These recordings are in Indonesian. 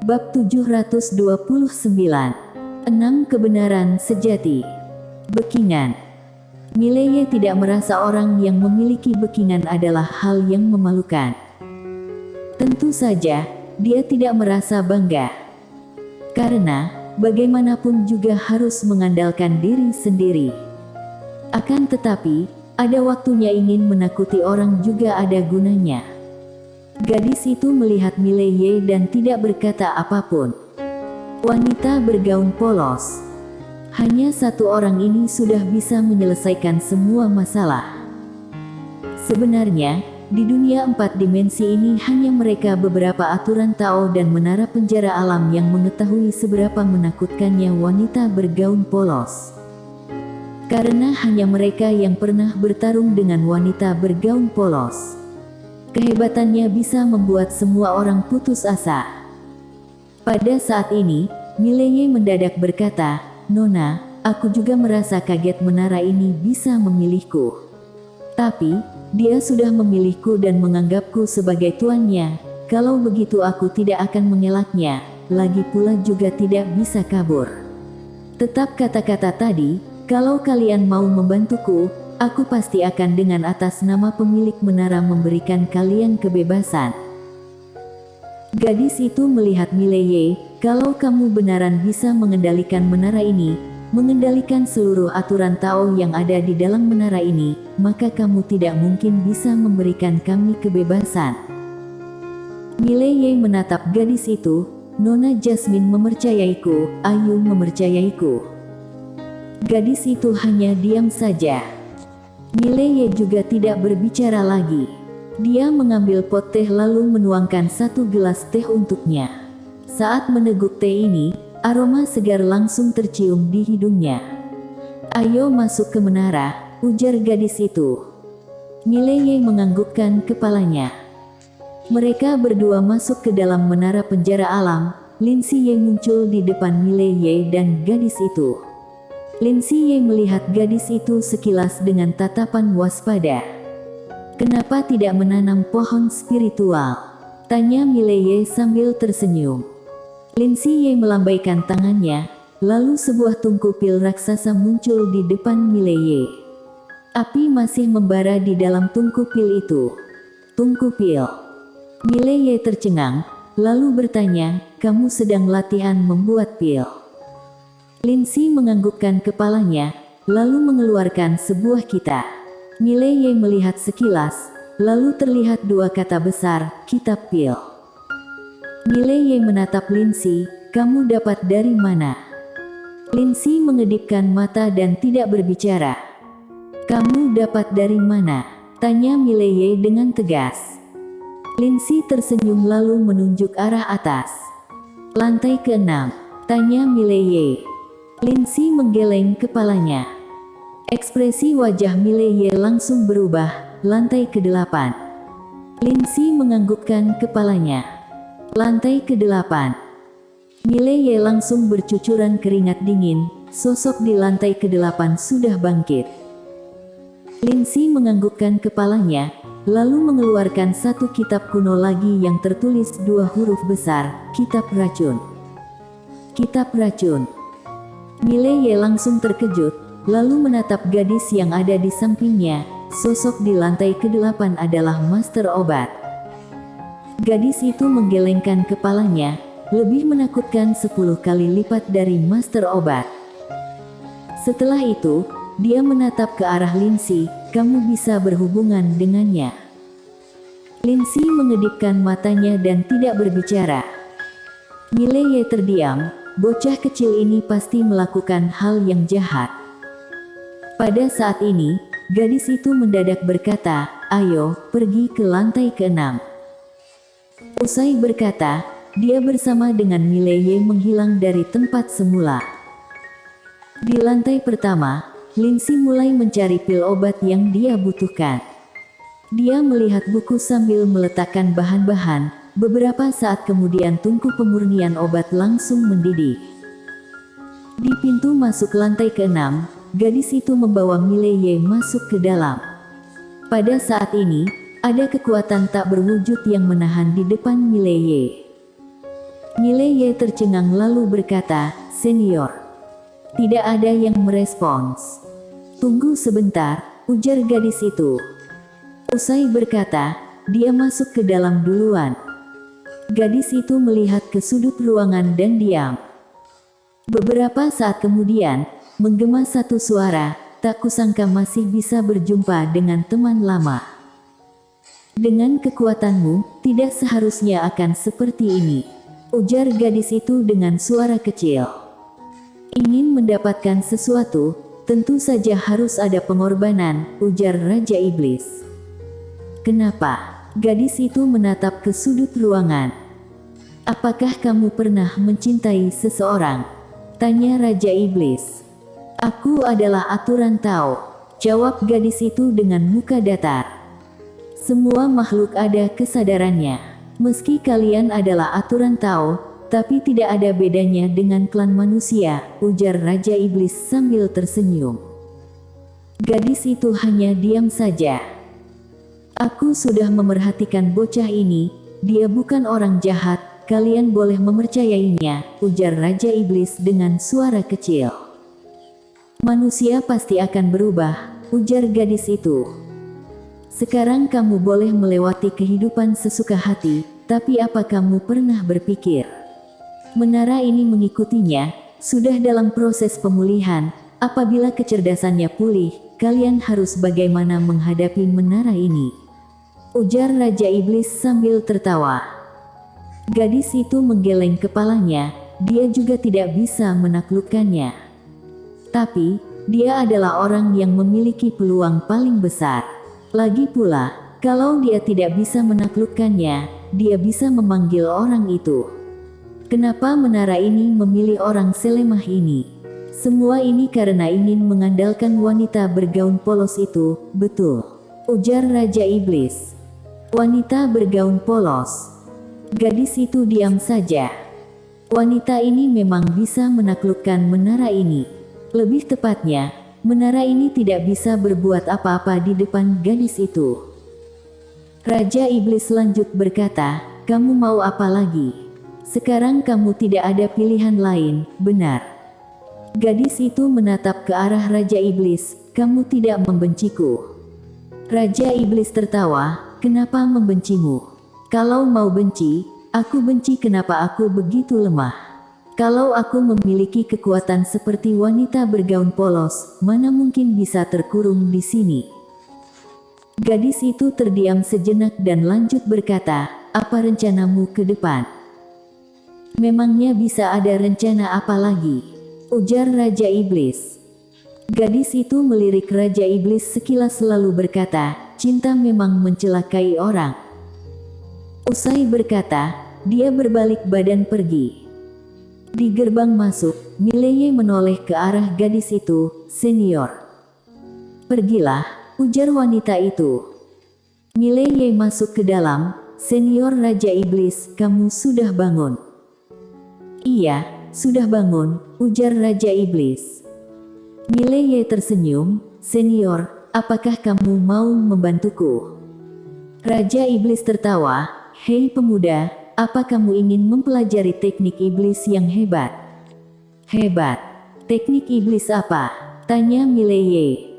Bab 729. 6 Kebenaran Sejati. Backingan. Mileye tidak merasa orang yang memiliki backingan adalah hal yang memalukan. Tentu saja, dia tidak merasa bangga. Karena, bagaimanapun juga harus mengandalkan diri sendiri. Akan tetapi, ada waktunya ingin menakuti orang juga ada gunanya. Gadis itu melihat Mileye dan tidak berkata apapun. Wanita bergaun polos. Hanya satu orang ini sudah bisa menyelesaikan semua masalah. Sebenarnya, di dunia 4 dimensi ini hanya mereka beberapa aturan Tao dan menara penjara alam yang mengetahui seberapa menakutkannya wanita bergaun polos. Karena hanya mereka yang pernah bertarung dengan wanita bergaun polos. Kehebatannya bisa membuat semua orang putus asa. Pada saat ini, Mileye mendadak berkata, "Nona, aku juga merasa kaget menara ini bisa memilihku. Tapi, dia sudah memilihku dan menganggapku sebagai tuannya. Kalau begitu aku tidak akan mengelaknya, lagi pula juga tidak bisa kabur. Tetap kata-kata tadi, kalau kalian mau membantuku, aku pasti akan dengan atas nama pemilik menara memberikan kalian kebebasan." Gadis itu melihat Mileye, "Kalau kamu benaran bisa mengendalikan menara ini, mengendalikan seluruh aturan Tao yang ada di dalam menara ini, maka kamu tidak mungkin bisa memberikan kami kebebasan." Mileye menatap gadis itu, "Nona Jasmine mempercayaiku, Ayu mempercayaiku." Gadis itu hanya diam saja. Mileye juga tidak berbicara lagi. Dia mengambil pot teh lalu menuangkan 1 gelas teh untuknya. Saat meneguk teh ini, aroma segar langsung tercium di hidungnya. "Ayo masuk ke menara," ujar gadis itu. Mileye menganggukkan kepalanya. Mereka berdua masuk ke dalam menara penjara alam. Lin Siye muncul di depan Mileye dan gadis itu. Lin Siye melihat gadis itu sekilas dengan tatapan waspada. "Kenapa tidak menanam pohon spiritual?" tanya Mileye sambil tersenyum. Lin Siye melambaikan tangannya, lalu sebuah tungku pil raksasa muncul di depan Mileye. Api masih membara di dalam tungku pil itu. "Tungku pil." Mileye tercengang, lalu bertanya, "Kamu sedang latihan membuat pil?" Lin Siye menganggukkan kepalanya, lalu mengeluarkan sebuah kitab. Mileye melihat sekilas, lalu terlihat 2 kata besar, "Kitab Pil." Mileye menatap Lin Siye, "Kamu dapat dari mana?" Lin Siye mengedipkan mata dan tidak berbicara. "Kamu dapat dari mana?" tanya Mileye dengan tegas. Lin Siye tersenyum lalu menunjuk arah atas. "Lantai ke-6, tanya Mileye. Lin Siye menggeleng kepalanya. Ekspresi wajah Mileye langsung berubah, "Lantai ke-8. Lin Siye menganggukkan kepalanya. "Lantai ke-8. Mileye langsung bercucuran keringat dingin, sosok di lantai ke-8 sudah bangkit. Lin Siye menganggukkan kepalanya, lalu mengeluarkan 1 kitab kuno lagi yang tertulis 2 huruf besar, "Kitab Racun." "Kitab Racun." Mileye langsung terkejut, lalu menatap gadis yang ada di sampingnya. Sosok di lantai ke-8 adalah Master Obat. Gadis itu menggelengkan kepalanya, lebih menakutkan 10 kali lipat dari Master Obat. Setelah itu, dia menatap ke arah Lin Siye, "Kamu bisa berhubungan dengannya." Lin Siye mengedipkan matanya dan tidak berbicara. Mileye terdiam, bocah kecil ini pasti melakukan hal yang jahat. Pada saat ini, gadis itu mendadak berkata, "Ayo, pergi ke lantai ke-6. Usai berkata, dia bersama dengan Mileye menghilang dari tempat semula. Di lantai pertama, Lin Siye mulai mencari pil obat yang dia butuhkan. Dia melihat buku sambil meletakkan bahan-bahan. Beberapa saat kemudian tungku pemurnian obat langsung mendidih. Di pintu masuk lantai ke-6, gadis itu membawa Mileye masuk ke dalam. Pada saat ini, ada kekuatan tak berwujud yang menahan di depan Mileye. Mileye tercengang lalu berkata, "Senior." Tidak ada yang merespons. "Tunggu sebentar," ujar gadis itu. Usai berkata, dia masuk ke dalam duluan. Gadis itu melihat ke sudut ruangan dan diam. Beberapa saat kemudian, menggema satu suara, "Tak kusangka masih bisa berjumpa dengan teman lama. Dengan kekuatanmu, tidak seharusnya akan seperti ini," ujar gadis itu dengan suara kecil. "Ingin mendapatkan sesuatu, tentu saja harus ada pengorbanan," ujar Raja Iblis. "Kenapa?" Gadis itu menatap ke sudut ruangan. "Apakah kamu pernah mencintai seseorang?" tanya Raja Iblis. "Aku adalah aturan Tao," jawab gadis itu dengan muka datar. "Semua makhluk ada kesadarannya. Meski kalian adalah aturan Tao, tapi tidak ada bedanya dengan klan manusia," ujar Raja Iblis sambil tersenyum. Gadis itu hanya diam saja. "Aku sudah memerhatikan bocah ini, dia bukan orang jahat, kalian boleh mempercayainya," ujar Raja Iblis dengan suara kecil. "Manusia pasti akan berubah," ujar gadis itu. "Sekarang kamu boleh melewati kehidupan sesuka hati, tapi apa kamu pernah berpikir? Menara ini mengikutinya, sudah dalam proses pemulihan. Apabila kecerdasannya pulih, kalian harus bagaimana menghadapi menara ini?" ujar Raja Iblis sambil tertawa. Gadis itu menggeleng kepalanya, dia juga tidak bisa menaklukkannya. Tapi, dia adalah orang yang memiliki peluang paling besar. Lagi pula, kalau dia tidak bisa menaklukkannya, dia bisa memanggil orang itu. Kenapa menara ini memilih orang selemah ini? Semua ini karena ingin mengandalkan wanita bergaun polos itu, betul, ujar Raja Iblis. "Wanita bergaun polos." Gadis itu diam saja. Wanita ini memang bisa menaklukkan menara ini. Lebih tepatnya, menara ini tidak bisa berbuat apa-apa di depan gadis itu. Raja Iblis lanjut berkata, "Kamu mau apa lagi? Sekarang kamu tidak ada pilihan lain, benar?" Gadis itu menatap ke arah Raja Iblis, "Kamu tidak membenciku?" Raja Iblis tertawa, "Kenapa membencimu? Kalau mau benci, aku benci kenapa aku begitu lemah. Kalau aku memiliki kekuatan seperti wanita bergaun polos, mana mungkin bisa terkurung di sini?" Gadis itu terdiam sejenak dan lanjut berkata, "Apa rencanamu ke depan?" "Memangnya bisa ada rencana apa lagi?" ujar Raja Iblis. Gadis itu melirik Raja Iblis sekilas lalu berkata, "Cinta memang mencelakai orang." Usai berkata, dia berbalik badan pergi. Di gerbang masuk, Mileye menoleh ke arah gadis itu, "Senior." "Pergilah," ujar wanita itu. Mileye masuk ke dalam, "Senior Raja Iblis, kamu sudah bangun?" "Iya, sudah bangun," ujar Raja Iblis. Mileye tersenyum, "Senior, apakah kamu mau membantuku?" Raja Iblis tertawa, "Hei pemuda, apa kamu ingin mempelajari teknik iblis yang hebat?" "Hebat? Teknik iblis apa?" tanya Mileye.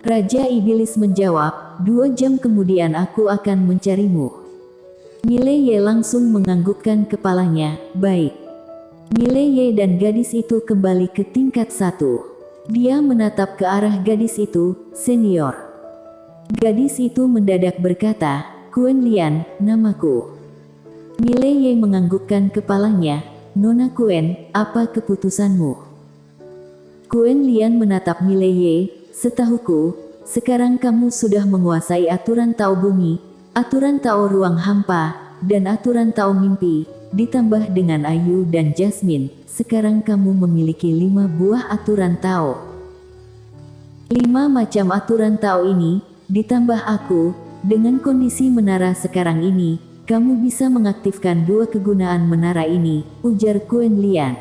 Raja Iblis menjawab, "2 jam kemudian aku akan mencarimu." Mileye langsung menganggukkan kepalanya, "Baik." Mileye dan gadis itu kembali ke tingkat 1. Dia menatap ke arah gadis itu, "Senior." Gadis itu mendadak berkata, "Quen Lian, namaku." Mileye menganggukkan kepalanya, "Nona Quen, apa keputusanmu?" Quen Lian menatap Mileye, "Setahuku, sekarang kamu sudah menguasai aturan Tao bumi, aturan Tao ruang hampa, dan aturan Tao mimpi, ditambah dengan Ayu dan Jasmine, sekarang kamu memiliki 5 buah aturan Tao. 5 macam aturan Tao ini, ditambah aku, dengan kondisi menara sekarang ini, kamu bisa mengaktifkan 2 kegunaan menara ini, ujar Quen Lian.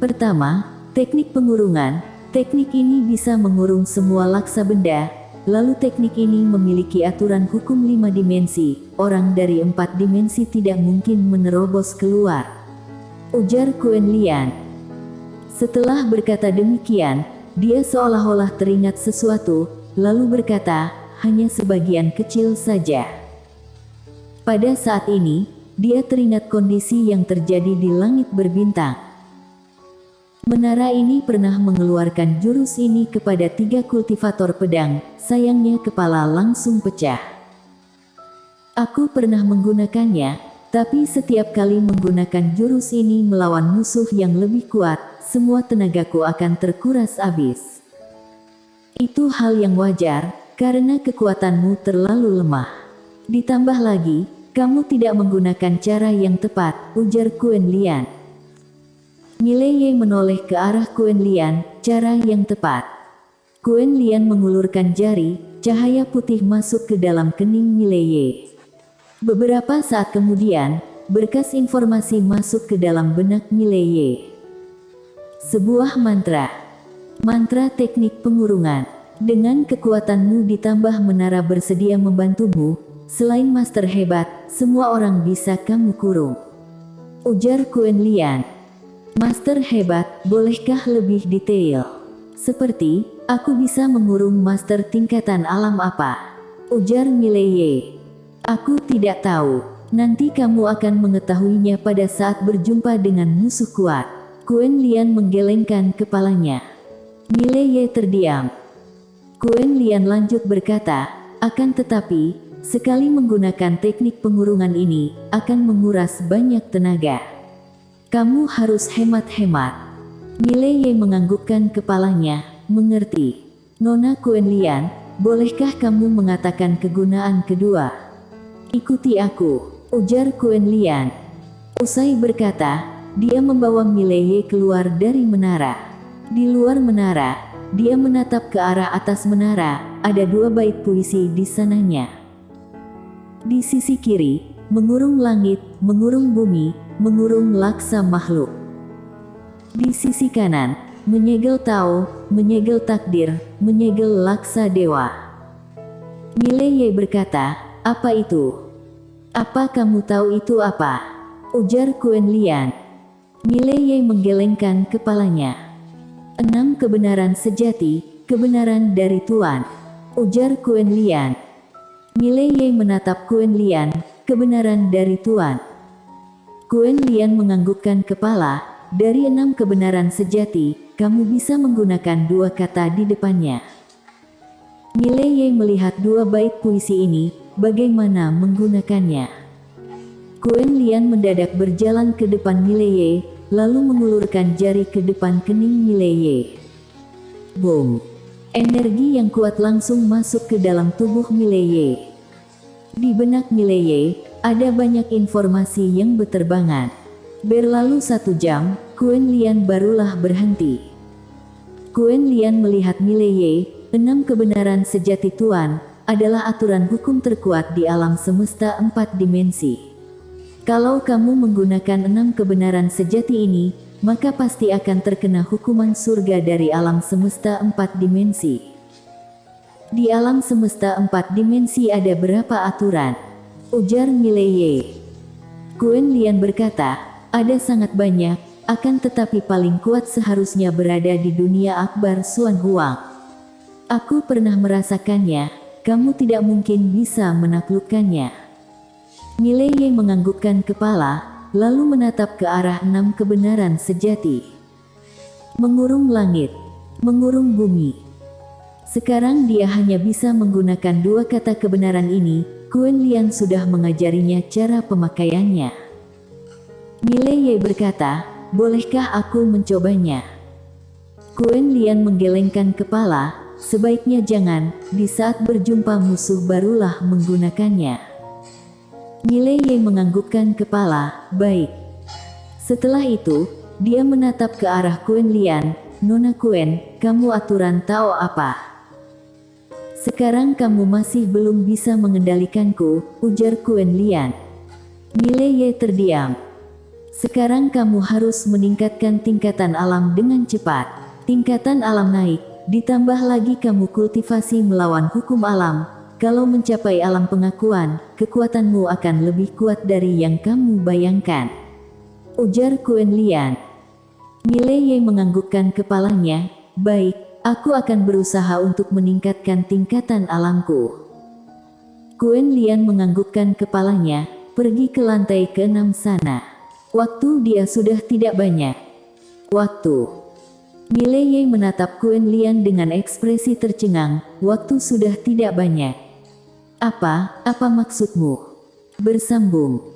Pertama, teknik pengurungan. Teknik ini bisa mengurung semua laksa benda, lalu teknik ini memiliki aturan hukum 5 dimensi, orang dari 4 dimensi tidak mungkin menerobos keluar, ujar Quen Lian. Setelah berkata demikian, dia seolah-olah teringat sesuatu, lalu berkata, hanya sebagian kecil saja. Pada saat ini, dia teringat kondisi yang terjadi di langit berbintang. Menara ini pernah mengeluarkan jurus ini kepada 3 kultivator pedang, sayangnya kepala langsung pecah. Aku pernah menggunakannya, tapi setiap kali menggunakan jurus ini melawan musuh yang lebih kuat, semua tenagaku akan terkuras habis. Itu hal yang wajar, karena kekuatanmu terlalu lemah. Ditambah lagi, kamu tidak menggunakan cara yang tepat, ujar Quen Lian. Mileye menoleh ke arah Quen Lian, cara yang tepat. Quen Lian mengulurkan jari, cahaya putih masuk ke dalam kening Mileye. Beberapa saat kemudian, berkas informasi masuk ke dalam benak Mileye. Sebuah mantra. Mantra teknik pengurungan. Dengan kekuatanmu ditambah menara bersedia membantumu, selain master hebat, semua orang bisa kamu kurung, ujar Quen Lian. Master hebat, bolehkah lebih detail? Seperti, aku bisa mengurung master tingkatan alam apa? Ujar Mileye. Aku tidak tahu. Nanti kamu akan mengetahuinya pada saat berjumpa dengan musuh kuat. Quen Lian menggelengkan kepalanya. Mileye terdiam. Quen Lian lanjut berkata, akan tetapi, sekali menggunakan teknik pengurungan ini, akan menguras banyak tenaga. Kamu harus hemat-hemat. Mileye menganggukkan kepalanya, mengerti. Nona Quen Lian, bolehkah kamu mengatakan kegunaan kedua? Ikuti aku, ujar Quen Lian. Usai berkata, dia membawa Mileye keluar dari menara. Di luar menara, dia menatap ke arah atas menara, ada 2 bait puisi di sananya. Di sisi kiri, mengurung langit, mengurung bumi, mengurung laksa makhluk. Di sisi kanan, menyegel Tao, menyegel takdir, menyegel laksa dewa. Mileye berkata, apa itu? Apa kamu tahu itu apa? Ujar Quen Lian. Mileye menggelengkan kepalanya. 6 kebenaran sejati, kebenaran dari Tuan, ujar Quen Lian. Mileye menatap Quen Lian, kebenaran dari Tuan. Quen Lian menganggukkan kepala, dari 6 kebenaran sejati, kamu bisa menggunakan 2 kata di depannya. Mileye melihat 2 bait puisi ini, bagaimana menggunakannya. Quen Lian mendadak berjalan ke depan Mileye, lalu mengulurkan jari ke depan kening Mileye. Boom! Energi yang kuat langsung masuk ke dalam tubuh Mileye. Di benak Mileye, ada banyak informasi yang berterbangan. Berlalu 1 jam, Quen Lian barulah berhenti. Quen Lian melihat Mileye, 6 kebenaran sejati Tuan, adalah aturan hukum terkuat di alam semesta 4 dimensi. Kalau kamu menggunakan 6 kebenaran sejati ini, maka pasti akan terkena hukuman surga dari alam semesta 4 dimensi. Di alam semesta 4 dimensi ada berapa aturan? Ujar Mileye. Quen Lian berkata, ada sangat banyak, akan tetapi paling kuat seharusnya berada di dunia akbar Xuan Huang. Aku pernah merasakannya, kamu tidak mungkin bisa menaklukkannya. Mileye menganggukkan kepala, lalu menatap ke arah 6 kebenaran sejati. Mengurung langit, mengurung bumi. Sekarang dia hanya bisa menggunakan 2 kata kebenaran ini. Quen Lian sudah mengajarinya cara pemakaiannya. Mileye berkata, bolehkah aku mencobanya? Quen Lian menggelengkan kepala, sebaiknya jangan, di saat berjumpa musuh barulah menggunakannya. Mileye menganggukkan kepala, baik. Setelah itu, dia menatap ke arah Quen Lian, Nona Quen, kamu aturan Tao apa? Sekarang kamu masih belum bisa mengendalikanku, ujar Quen Lian. Mileye terdiam. Sekarang kamu harus meningkatkan tingkatan alam dengan cepat. Tingkatan alam naik, Ditambah lagi kamu kultivasi melawan hukum alam. Kalau mencapai alam pengakuan, kekuatanmu akan lebih kuat dari yang kamu bayangkan. Ujar Quen Lian. Mileye menganggukkan kepalanya. Baik, aku akan berusaha untuk meningkatkan tingkatan alamku. Quen Lian menganggukkan kepalanya, pergi ke lantai ke-6 sana. Waktu dia sudah tidak banyak. Waktu. Mileye menatap Quen Lian dengan ekspresi tercengang, waktu sudah tidak banyak. Apa maksudmu? Bersambung.